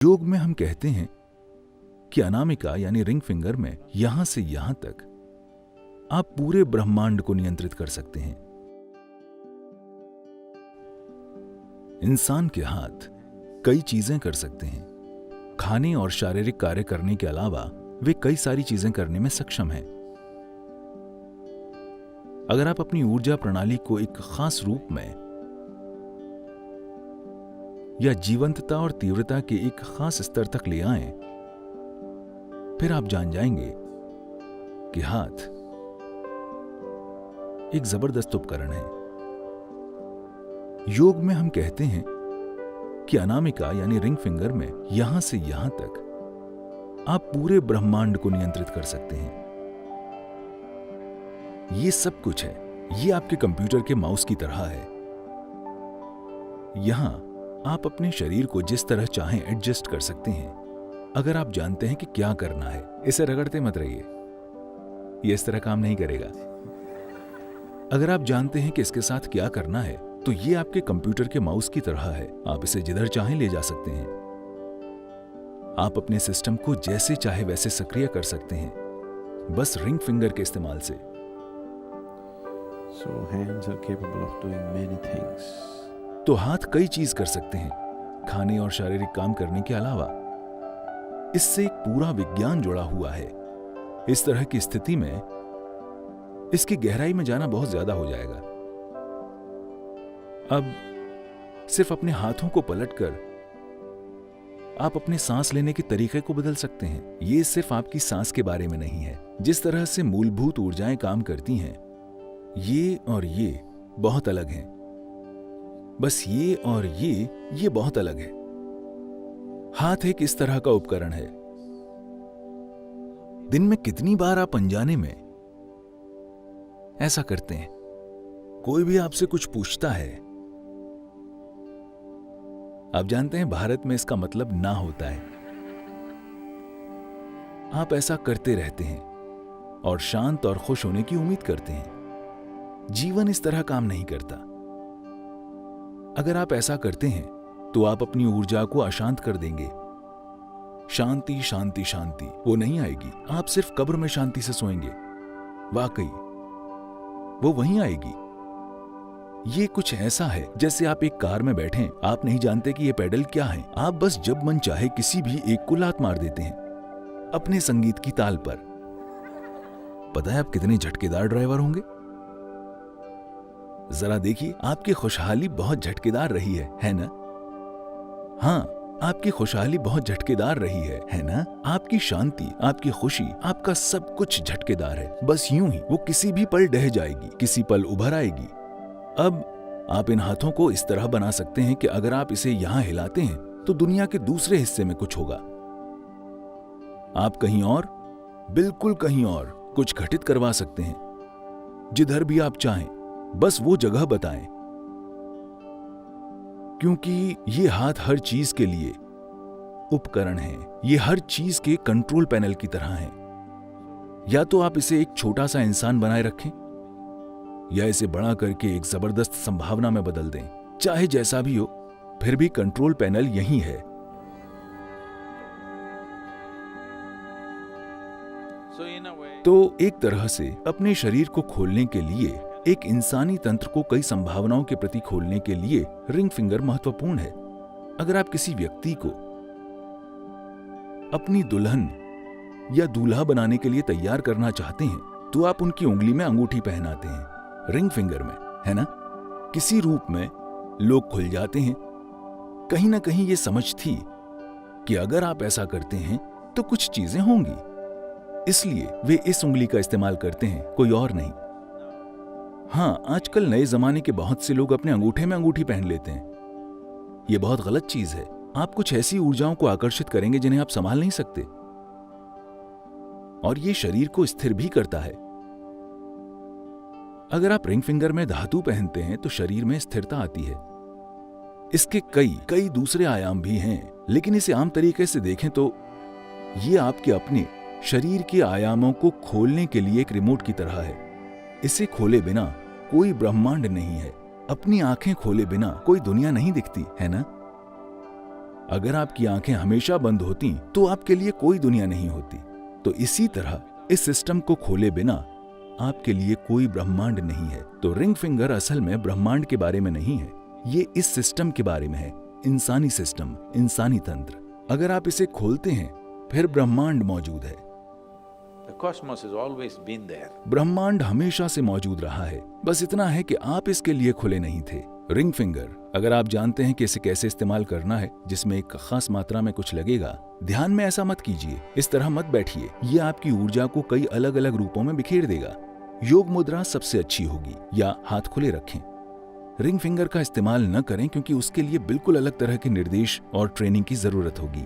योग में हम कहते हैं कि अनामिका यानी रिंग फिंगर में यहां से यहां तक आप पूरे ब्रह्मांड को नियंत्रित कर सकते हैं। इंसान के हाथ कई चीजें कर सकते हैं। खाने और शारीरिक कार्य करने के अलावा वे कई सारी चीजें करने में सक्षम हैं। अगर आप अपनी ऊर्जा प्रणाली को एक खास रूप में या जीवंतता और तीव्रता के एक खास स्तर तक ले आएं, फिर आप जान जाएंगे कि हाथ एक जबरदस्त उपकरण है। योग में हम कहते हैं कि अनामिका यानी रिंग फिंगर में यहां से यहां तक आप पूरे ब्रह्मांड को नियंत्रित कर सकते हैं। ये सब कुछ है, ये आपके कंप्यूटर के माउस की तरह है। यहां आप अपने शरीर को जिस तरह चाहें एडजस्ट कर सकते हैं, अगर आप जानते हैं कि क्या करना है। इसे रगड़ते मत रहिए, ये इस तरह काम नहीं करेगा। अगर आप जानते हैं कि इसके साथ क्या करना है, तो ये आपके कंप्यूटर के माउस की तरह है। आप इसे जिधर चाहें ले जा सकते हैं। आप अपने सिस्टम को जैसे चाहे वैसे सक्रिय कर सकते हैं, बस रिंग फिंगर के इस्तेमाल से। So hands are capable of doing many things. तो हाथ कई चीज कर सकते हैं, खाने और शारीरिक काम करने के अलावा। इससे एक पूरा विज्ञान जुड़ा हुआ है। इस तरह की स्थिति में इसकी गहराई में जाना बहुत ज्यादा हो जाएगा। अब सिर्फ अपने हाथों को पलटकर आप अपने सांस लेने के तरीके को बदल सकते हैं। ये सिर्फ आपकी सांस के बारे में नहीं है। जिस तरह से मूलभूत ऊर्जाएं काम करती हैं, ये और ये बहुत अलग हैं। बस ये और ये बहुत अलग है। हाथ एक इस तरह का उपकरण है। दिन में कितनी बार आप अनजाने में ऐसा करते हैं? कोई भी आपसे कुछ पूछता है, आप जानते हैं भारत में इसका मतलब ना होता है। आप ऐसा करते रहते हैं और शांत और खुश होने की उम्मीद करते हैं। जीवन इस तरह काम नहीं करता। अगर आप ऐसा करते हैं तो आप अपनी ऊर्जा को अशांत कर देंगे। शांति शांति शांति वो नहीं आएगी। आप सिर्फ कब्र में शांति से सोएंगे। वाकई वो वहीं आएगी। ये कुछ ऐसा है जैसे आप एक कार में बैठे, आप नहीं जानते कि ये पेडल क्या है। आप बस जब मन चाहे किसी भी एक को लात मार देते हैं अपने संगीत की ताल पर। पता है आप कितने झटकेदार ड्राइवर होंगे? जरा देखिए, आपकी खुशहाली बहुत झटकेदार रही है ना? हाँ, आपकी खुशहाली बहुत झटकेदार रही है ना? आपकी शांति, आपकी खुशी, आपका सब कुछ झटकेदार है। बस यूं ही वो किसी भी पल ढह जाएगी, किसी पल उभर आएगी। अब आप इन हाथों को इस तरह बना सकते हैं कि अगर आप इसे यहां हिलाते हैं तो दुनिया के दूसरे हिस्से में कुछ होगा। आप कहीं और, बिल्कुल कहीं और कुछ घटित करवा सकते हैं। जिधर भी आप चाहें, बस वो जगह बताएं। क्योंकि ये हाथ हर चीज के लिए उपकरण है। ये हर चीज के कंट्रोल पैनल की तरह है। या तो आप इसे एक छोटा सा इंसान बनाए रखें, या इसे बड़ा करके एक जबरदस्त संभावना में बदल दें। चाहे जैसा भी हो, फिर भी कंट्रोल पैनल यही है। तो एक तरह से अपने शरीर को खोलने के लिए, एक इंसानी तंत्र को कई संभावनाओं के प्रति खोलने के लिए रिंग फिंगर महत्वपूर्ण है। अगर आप किसी व्यक्ति को अपनी दुल्हन या दूल्हा बनाने के लिए तैयार करना चाहते हैं, तो आप उनकी उंगली में अंगूठी पहनाते हैं, रिंग फिंगर में, है ना? किसी रूप में लोग खुल जाते हैं। कहीं ना कहीं ये समझ थी कि अगर आप ऐसा करते हैं तो कुछ चीजें होंगी, इसलिए वे इस उंगली का इस्तेमाल करते हैं, कोई और नहीं। हाँ, आजकल नए जमाने के बहुत से लोग अपने अंगूठे में अंगूठी पहन लेते हैं। यह बहुत गलत चीज है। आप कुछ ऐसी ऊर्जाओं को आकर्षित करेंगे जिन्हें आप संभाल नहीं सकते, और ये शरीर को स्थिर भी करता है। अगर आप रिंग फिंगर में धातु पहनते हैं तो शरीर में स्थिरता आती है। इसके कई दूसरे आयाम भी हैं, लेकिन इसे आम तरीके से देखें तो ये आपके अपने शरीर के आयामों को खोलने के लिए एक रिमोट की तरह है। इसे खोले बिना कोई ब्रह्मांड नहीं है। अपनी आंखें खोले बिना कोई दुनिया नहीं दिखती, है ना? अगर आपकी आंखें हमेशा बंद होती तो आपके लिए कोई दुनिया नहीं होती। तो इसी तरह इस सिस्टम को खोले बिना आपके लिए कोई ब्रह्मांड नहीं है। तो रिंग फिंगर असल में ब्रह्मांड के बारे में नहीं है, ये इस सिस्टम के बारे में है, इंसानी सिस्टम, इंसानी तंत्र। अगर आप इसे खोलते हैं फिर ब्रह्मांड मौजूद है। The cosmos has always been there. ब्रह्मांड हमेशा से मौजूद रहा है, बस इतना है कि आप इसके लिए खुले नहीं थे। रिंग फिंगर, अगर आप जानते हैं कि इसे कैसे इस्तेमाल करना है, जिसमें एक खास मात्रा में कुछ लगेगा, ध्यान में ऐसा मत कीजिए, इस तरह मत बैठिए। ये आपकी ऊर्जा को कई अलग अलग रूपों में बिखेर देगा। योग मुद्रा सबसे अच्छी होगी, या हाथ खुले रखें। रिंग फिंगर का इस्तेमाल न करें क्योंकि उसके लिए बिल्कुल अलग तरह के निर्देश और ट्रेनिंग की जरूरत होगी।